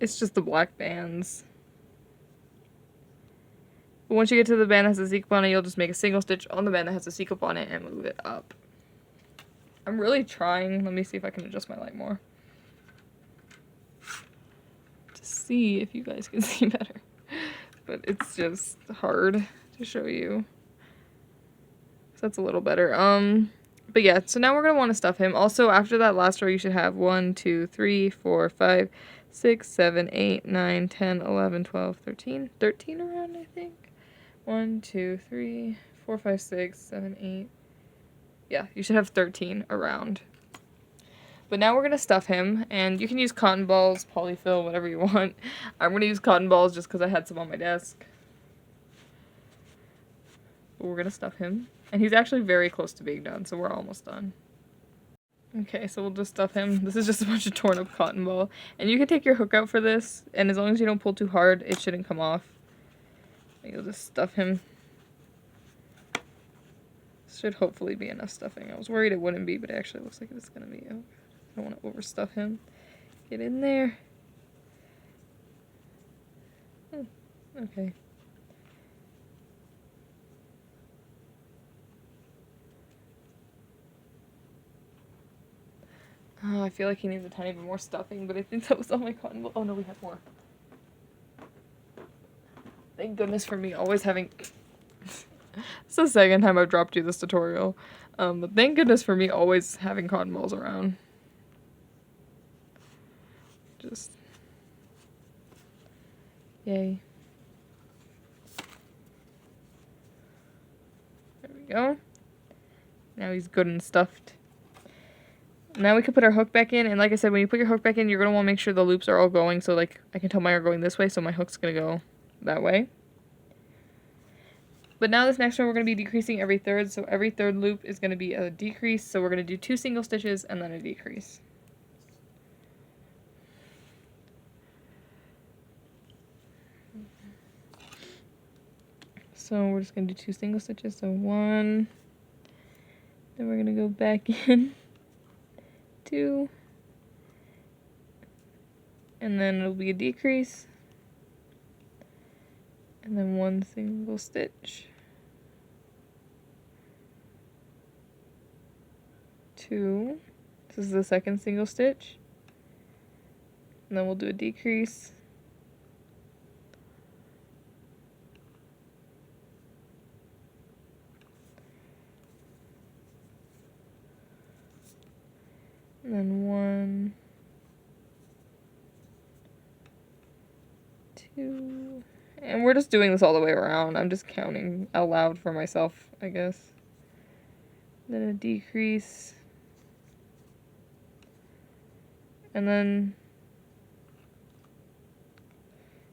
It's just the black bands. But once you get to the band that has a C-clip on it, you'll just make a single stitch on the band that has a C-clip on it and move it up. I'm really trying. Let me see if I can adjust my light more. To see if you guys can see better. But it's just hard to show you. So that's a little better. But yeah, so now we're going to want to stuff him. Also, after that last row, you should have 1, 2, 3, 4, 5, 6, 7, 8, 9, 10, 11, 12, 13. 13 around, I think. 1, 2, 3, 4, 5, 6, 7, 8. Yeah, you should have 13 around. But now we're going to stuff him, and you can use cotton balls, polyfill, whatever you want. I'm going to use cotton balls just because I had some on my desk. But we're going to stuff him. And he's actually very close to being done, so we're almost done. Okay, so we'll just stuff him. This is just a bunch of torn up cotton ball. And you can take your hook out for this, and as long as you don't pull too hard, it shouldn't come off. You'll just stuff him. Should hopefully be enough stuffing. I was worried it wouldn't be, but it actually looks like it's gonna be. I don't want to overstuff him. Get in there. Oh, okay. Oh, I feel like he needs a tiny bit more stuffing, but I think that was all my cotton ball. Oh no, we have more. Thank goodness for me always having... It's the second time I've dropped you this tutorial. But thank goodness for me always having cotton balls around. Just... Yay. There we go. Now he's good and stuffed. Now we can put our hook back in, and like I said, when you put your hook back in, you're going to want to make sure the loops are all going, so like, I can tell mine are going this way, so my hook's going to go that way. But now this next one, we're going to be decreasing every third, so every third loop is going to be a decrease, so we're going to do 2 single stitches and then a decrease. So we're just going to do 2 single stitches, so 1, then we're going to go back in, 2, and then it'll be a decrease, and then 1 single stitch, 2, this is the second single stitch, and then we'll do a decrease, and then 1, 2, and we're just doing this all the way around. I'm just counting out loud for myself, I guess. Then a decrease, and then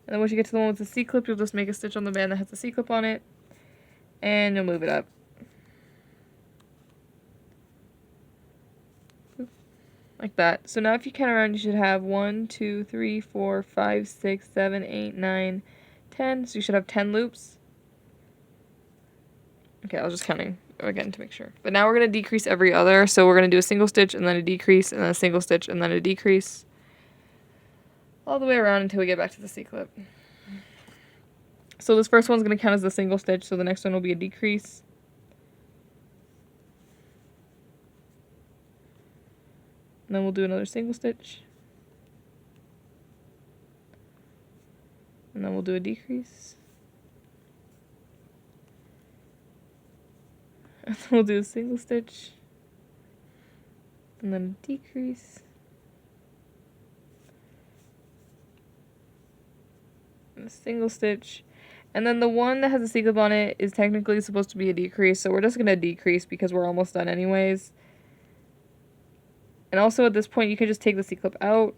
once you get to the one with the C-clip, you'll just make a stitch on the band that has the C-clip on it, and you'll move it up. Like that. So now if you count around, you should have 1, 2, 3, 4, 5, 6, 7, 8, 9, 10. So you should have 10 loops. Okay, I was just counting again to make sure. But now we're going to decrease every other. So we're going to do a single stitch and then a decrease and then a single stitch and then a decrease. All the way around until we get back to the C-clip. So this first one's going to count as the single stitch. So the next one will be a decrease. And then we'll do another single stitch. And then we'll do a decrease. And then we'll do a single stitch. And then a decrease. And a single stitch. And then the one that has a C-clip on it is technically supposed to be a decrease, so we're just going to decrease because we're almost done anyways. And also at this point, you can just take the C-clip out.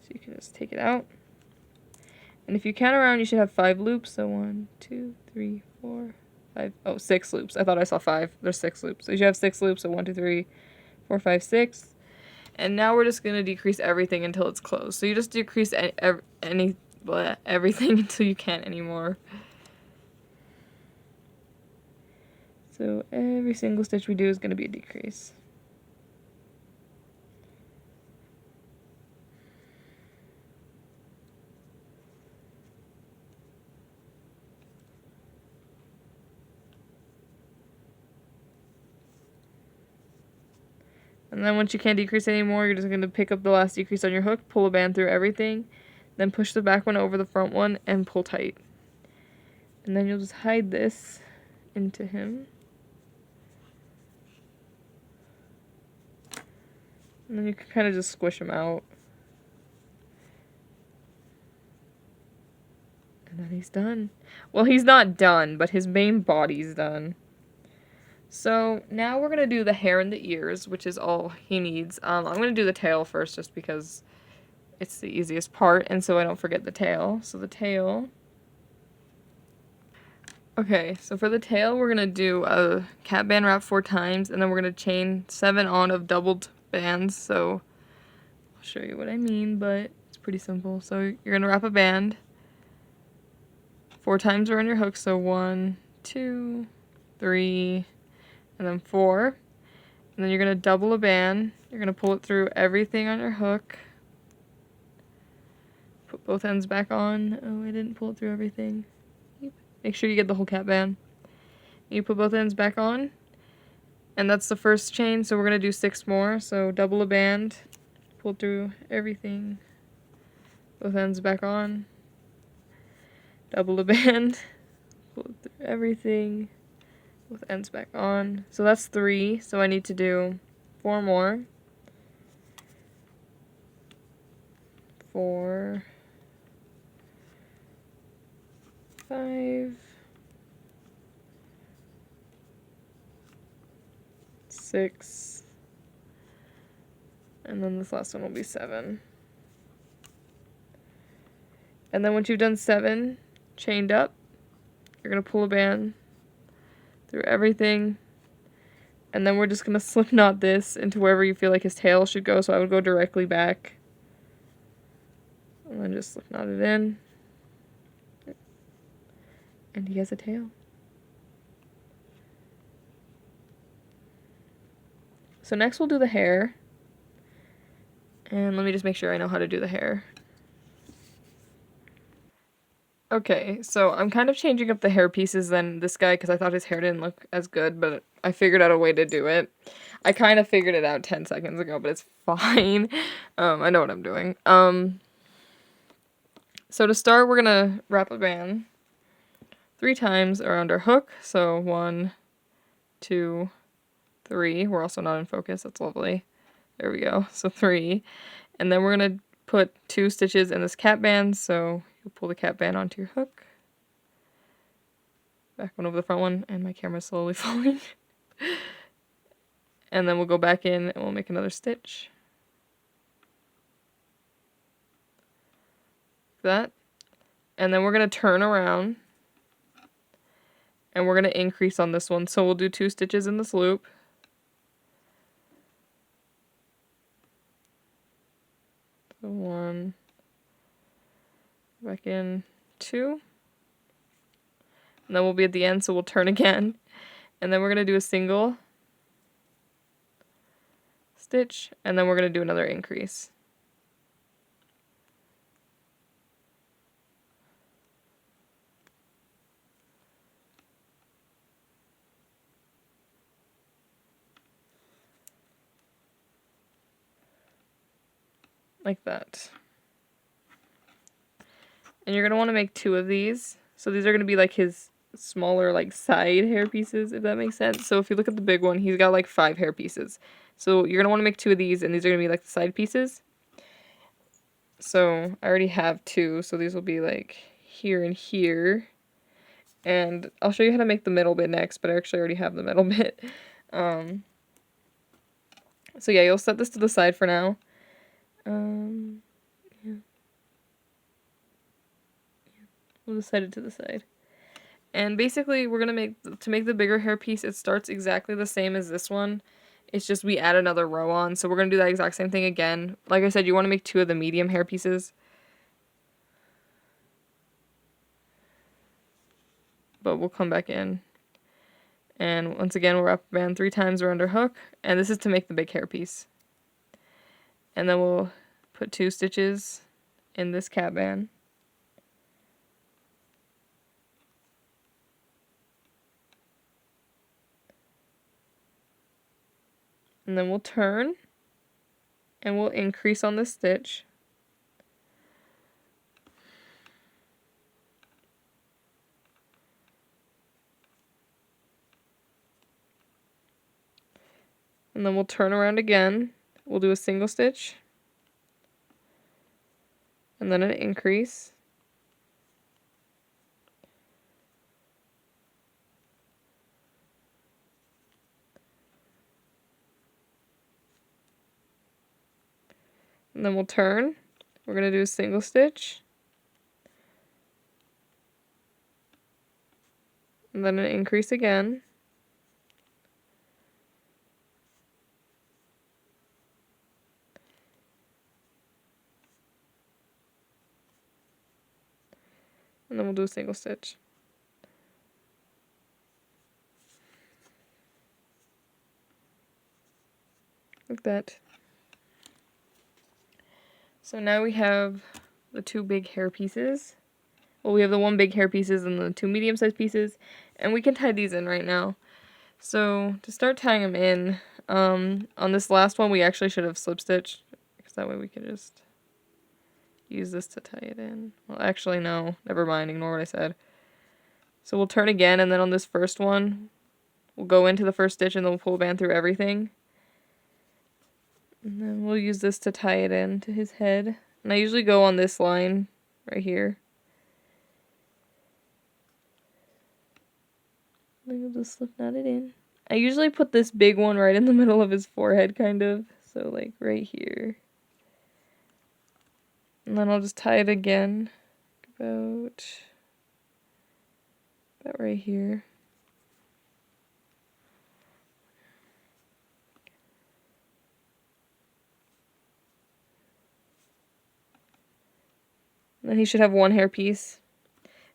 So you can just take it out. And if you count around, you should have 5 loops. So 1, 2, 3, 4, 5. Oh, 6 loops. I thought I saw 5. There's 6 loops. So you should have 6 loops. So 1, 2, 3, 4, 5, 6. And now we're just going to decrease everything until it's closed. So you just decrease everything until you can't anymore. So every single stitch we do is going to be a decrease. And then once you can't decrease anymore, you're just going to pick up the last decrease on your hook, pull a band through everything, then push the back one over the front one and pull tight. And then you'll just hide this into him. And then you can kind of just squish him out. And then he's done. Well, he's not done, but his main body's done. So now we're going to do the hair and the ears, which is all he needs. I'm going to do the tail first just because it's the easiest part, and so I don't forget the tail. So the tail. Okay, so for the tail, we're going to do a cat band wrap 4 times, and then we're going to chain 7 on of doubled bands. So I'll show you what I mean, but it's pretty simple. So you're going to wrap a band 4 times around your hook. So 1, 2, 3, and then 4. And then you're going to double a band. You're going to pull it through everything on your hook. Put both ends back on. Oh, I didn't pull it through everything. Make sure you get the whole cat band. You put both ends back on. And that's the first chain, so we're going to do 6 more. So double a band, pull through everything. Both ends back on. Double a band, pull through everything. Both ends back on. So that's 3, so I need to do 4 more. 4, 5, 6, and then this last one will be 7. And then once you've done 7 chained up, you're going to pull a band through everything, and then we're just going to slip knot this into wherever you feel like his tail should go. So I would go directly back and then just slip knot it in, and he has a tail. So next we'll do the hair, and let me just make sure I know how to do the hair. Okay, so I'm kind of changing up the hair pieces than this guy because I thought his hair didn't look as good, but I figured out a way to do it. I kind of figured it out 10 seconds ago, but it's fine. I know what I'm doing. So to start, we're going to wrap a band 3 times around our hook. So 1, 2, 3. We're also not in focus. That's lovely. There we go. So 3. And then we're going to put 2 stitches in this cat band. So you'll pull the cat band onto your hook. Back one over the front one. And my camera's slowly falling. And then we'll go back in and we'll make another stitch. That. And then we're going to turn around. And we're going to increase on this one. So we'll do 2 stitches in this loop. So 1, back in 2, and then we'll be at the end, so we'll turn again, and then we're going to do a single stitch, and then we're going to do another increase. Like that. And you're going to want to make 2 of these. So these are going to be like his smaller like side hair pieces, if that makes sense. So if you look at the big one, he's got like 5 hair pieces. So you're going to want to make 2 of these, and these are going to be like the side pieces. So I already have 2, so these will be like here and here. And I'll show you how to make the middle bit next, but I actually already have the middle bit. So yeah, you'll set this to the side for now. Yeah. We'll just set it to the side. And basically, we're going to make the bigger hairpiece, it starts exactly the same as this one. It's just we add another row on. So we're going to do that exact same thing again. Like I said, you want to make 2 of the medium hair pieces. But we'll come back in. And once again, we're up band 3 times, we're under hook. And this is to make the big hair piece. And then we'll put 2 stitches in this cap band. And then we'll turn. And we'll increase on this stitch. And then we'll turn around again. We'll do a single stitch. And then an increase. And then we'll turn. We're going to do a single stitch. And then an increase again. And then we'll do a single stitch. Like that. So now we have the 2 big hair pieces. Well, we have the 1 big hair pieces and the 2 medium-sized pieces. And we can tie these in right now. So to start tying them in, on this last one we actually should have slip stitched. Because that way we can just use this to tie it in. Well, actually no. Never mind. Ignore what I said. So we'll turn again, and then on this first one, we'll go into the first stitch and then we'll pull a band through everything. And then we'll use this to tie it in to his head. And I usually go on this line right here. Then we'll just slip knot it in. I usually put this big one right in the middle of his forehead, kind of. So like right here. And then I'll just tie it again. About right here. And then he should have 1 hair piece.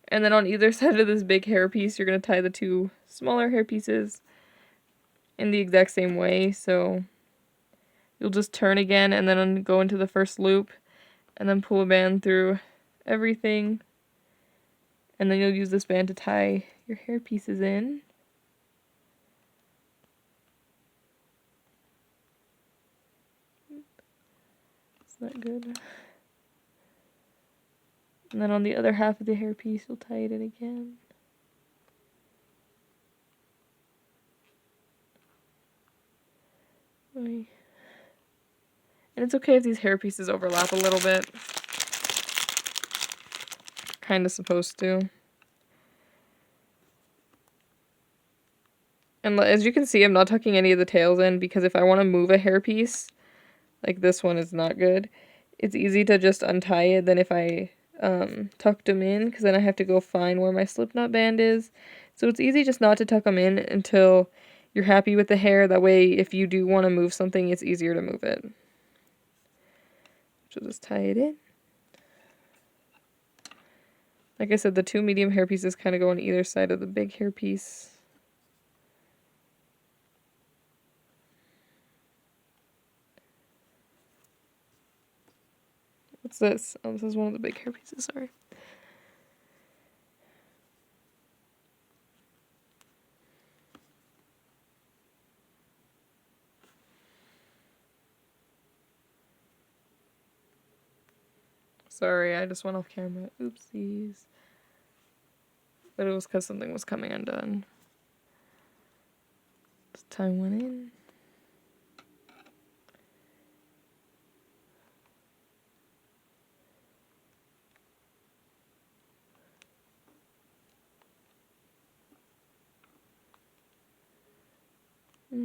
And then on either side of this big hair piece, you're going to tie the 2 smaller hair pieces in the exact same way. So you'll just turn again and then go into the first loop and then pull a band through everything. And then you'll use this band to tie your hair pieces in. It's not good. And then on the other half of the hair piece, you'll tie it in again. And it's okay if these hair pieces overlap a little bit. Kind of supposed to. And as you can see, I'm not tucking any of the tails in because if I want to move a hair piece, like this one is not good, it's easy to just untie it than if I tucked them in, because then I have to go find where my slip knot band is. So it's easy just not to tuck them in until you're happy with the hair. That way, if you do want to move something, it's easier to move it. So just tie it in. Like I said, the 2 medium hair pieces kind of go on either side of the big hair piece. What's this? Oh, this is one of the big hair pieces, sorry. Sorry, I just went off camera. Oopsies. But it was because something was coming undone. Just tie one in.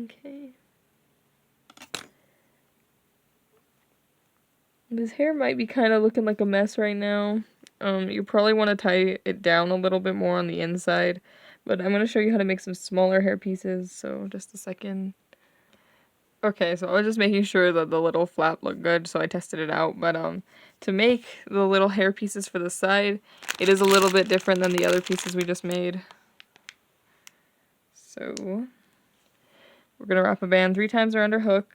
Okay. His hair might be kind of looking like a mess right now. You probably want to tie it down a little bit more on the inside, but I'm going to show you how to make some smaller hair pieces, so just a second. Okay, so I was just making sure that the little flap looked good, so I tested it out, but to make the little hair pieces for the side, it is a little bit different than the other pieces we just made. So, we're going to wrap a band 3 times around our hook,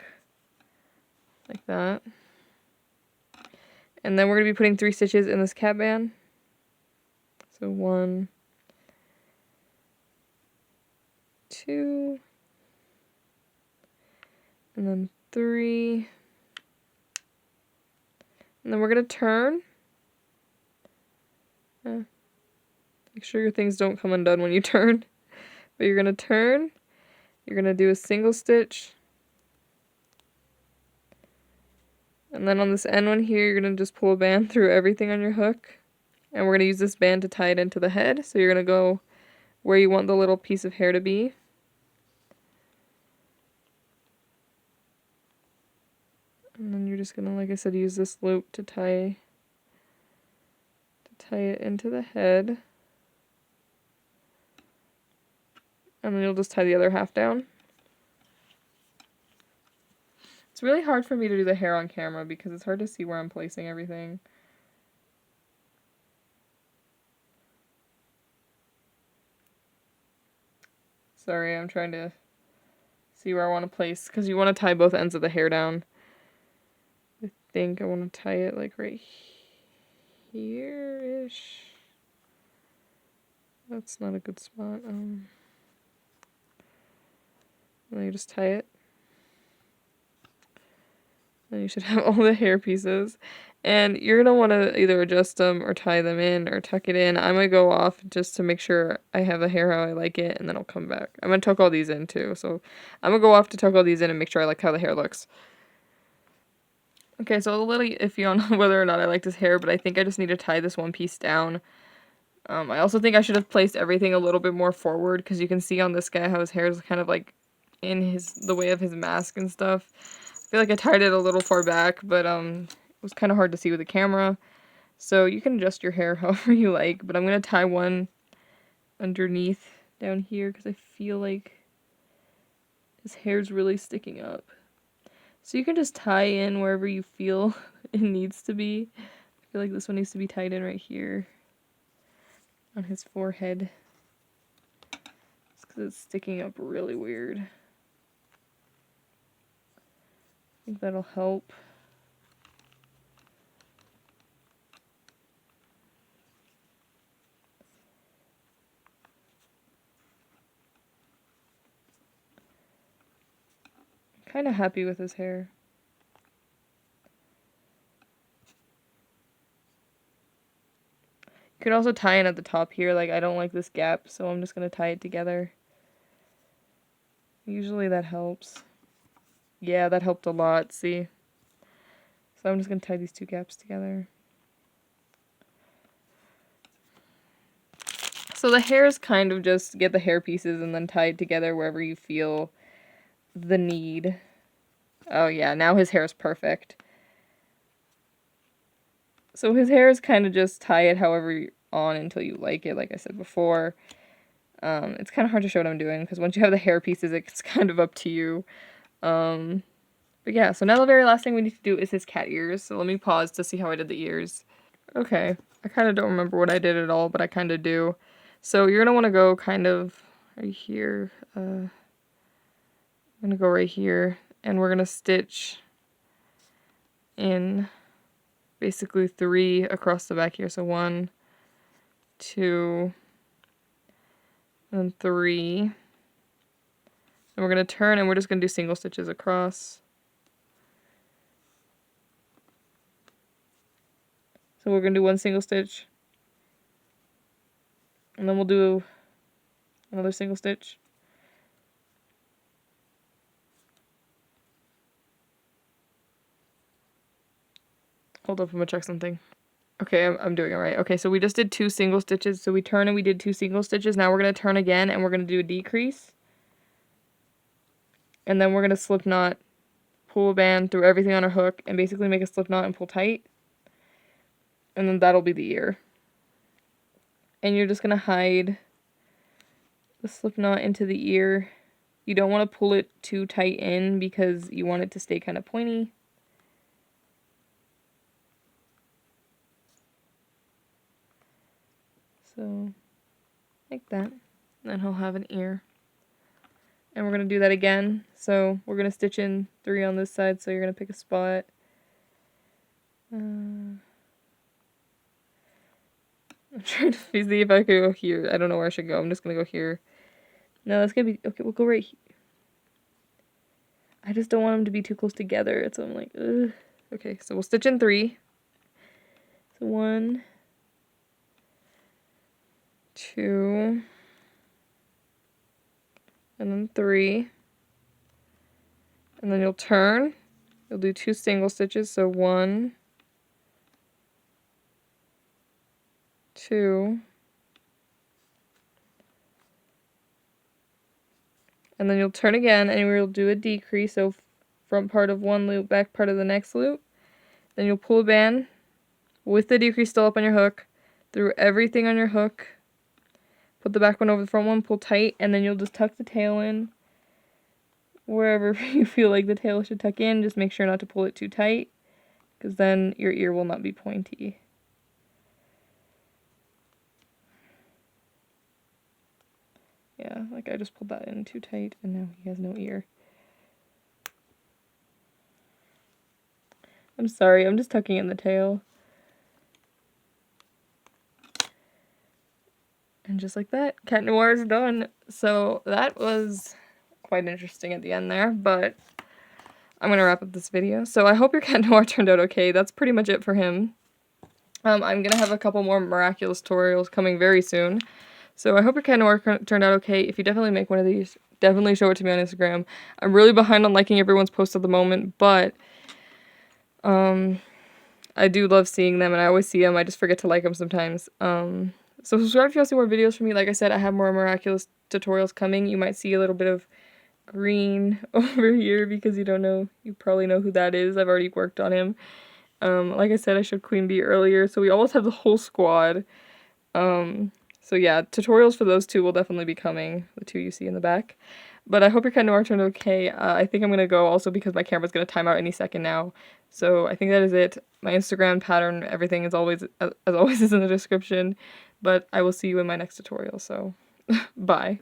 like that. And then we're going to be putting 3 stitches in this cat band. So 1, 2, and then 3. And then we're going to turn. Make sure your things don't come undone when you turn. But you're going to turn. You're going to do a single stitch. And then on this end one here, you're going to just pull a band through everything on your hook. And we're going to use this band to tie it into the head. So you're going to go where you want the little piece of hair to be. And then you're just going to, like I said, use this loop to tie it into the head. And then you'll just tie the other half down. It's really hard for me to do the hair on camera because it's hard to see where I'm placing everything. Sorry, I'm trying to see where I want to place, because you want to tie both ends of the hair down. I think I want to tie it like right here-ish. That's not a good spot. And then you just tie it. Then you should have all the hair pieces. And you're going to want to either adjust them or tie them in or tuck it in. I'm going to go off just to make sure I have the hair how I like it, and then I'll come back. I'm going to tuck all these in too. So I'm going to go off to tuck all these in and make sure I like how the hair looks. Okay, so a little iffy on whether or not I like this hair, but I think I just need to tie this one piece down. I also think I should have placed everything a little bit more forward, because you can see on this guy how his hair is kind of like in the way of his mask and stuff. I feel like I tied it a little far back, but it was kind of hard to see with the camera. So you can adjust your hair however you like, but I'm going to tie one underneath down here because I feel like his hair's really sticking up. So you can just tie in wherever you feel it needs to be. I feel like this one needs to be tied in right here on his forehead. It's because it's sticking up really weird. I think that'll help. I'm kind of happy with his hair. You could also tie in at the top here. Like, I don't like this gap, so I'm just going to tie it together. Usually that helps. Yeah, that helped a lot, see? So I'm just going to tie these 2 gaps together. So the hair is kind of just get the hair pieces and then tie it together wherever you feel the need. Oh yeah, now his hair is perfect. So his hair is kind of just tie it however on until you like it, like I said before. It's kind of hard to show what I'm doing, because once you have the hair pieces, it's kind of up to you. But yeah, so now the very last thing we need to do is his cat ears. So let me pause to see how I did the ears. Okay, I kind of don't remember what I did at all, but I kind of do. So you're going to want to go kind of right here. I'm going to go right here, and we're going to stitch in basically 3 across the back here. So 1, 2, and 3. And we're going to turn, and we're just going to do single stitches across. So we're going to do 1 single stitch, and then we'll do another single stitch. Hold up, I'm going to check something. Okay, I'm doing it right. Okay, so we just did 2 single stitches. So we turn and we did 2 single stitches. Now we're going to turn again, and we're going to do a decrease. And then we're going to slip knot, pull a band through everything on our hook, and basically make a slip knot and pull tight. And then that'll be the ear. and you're just going to hide the slip knot into the ear. You don't want to pull it too tight in because you want it to stay kind of pointy. So, like that. Then he'll have an ear. And we're going to do that again. So, we're going to stitch in 3 on this side, so you're going to pick a spot. I'm trying to see if I could go here. I don't know where I should go. I'm just going to go here. No, that's going to be... Okay, we'll go right here. I just don't want them to be too close together. So I'm like, ugh. Okay, so we'll stitch in 3. So 1, 2, and then 3. And then you'll turn. You'll do 2 single stitches. So 1, 2, and then you'll turn again, and we'll do a decrease. So front part of one loop, back part of the next loop. Then you'll pull a band with the decrease still up on your hook, through everything on your hook. Put the back one over the front one, pull tight, and then you'll just tuck the tail in wherever you feel like the tail should tuck in. Just make sure not to pull it too tight, because then your ear will not be pointy. Yeah, like I just pulled that in too tight, and now he has no ear. I'm sorry, I'm just tucking in the tail. And just like that, Cat Noir is done. So that was quite interesting at the end there, but I'm going to wrap up this video. So I hope your Cat Noir turned out okay. That's pretty much it for him. I'm going to have a couple more miraculous tutorials coming very soon. So I hope your Cat Noir turned out okay. If you definitely make one of these, definitely show it to me on Instagram. I'm really behind on liking everyone's posts at the moment, but I do love seeing them, and I always see them. I just forget to like them sometimes. So subscribe if you want to see more videos from me. Like I said, I have more miraculous tutorials coming. You might see a little bit of green over here because you probably know who that is. I've already worked on him. Like I said, I showed Queen Bee earlier, so we almost have the whole squad. So yeah, tutorials for those two will definitely be coming, the 2 you see in the back. But I hope your Cat Noir turned okay. I think I'm going to go also because my camera's going to time out any second now. So I think that is it. My Instagram pattern, everything is always, as always, is in the description. But I will see you in my next tutorial, so bye.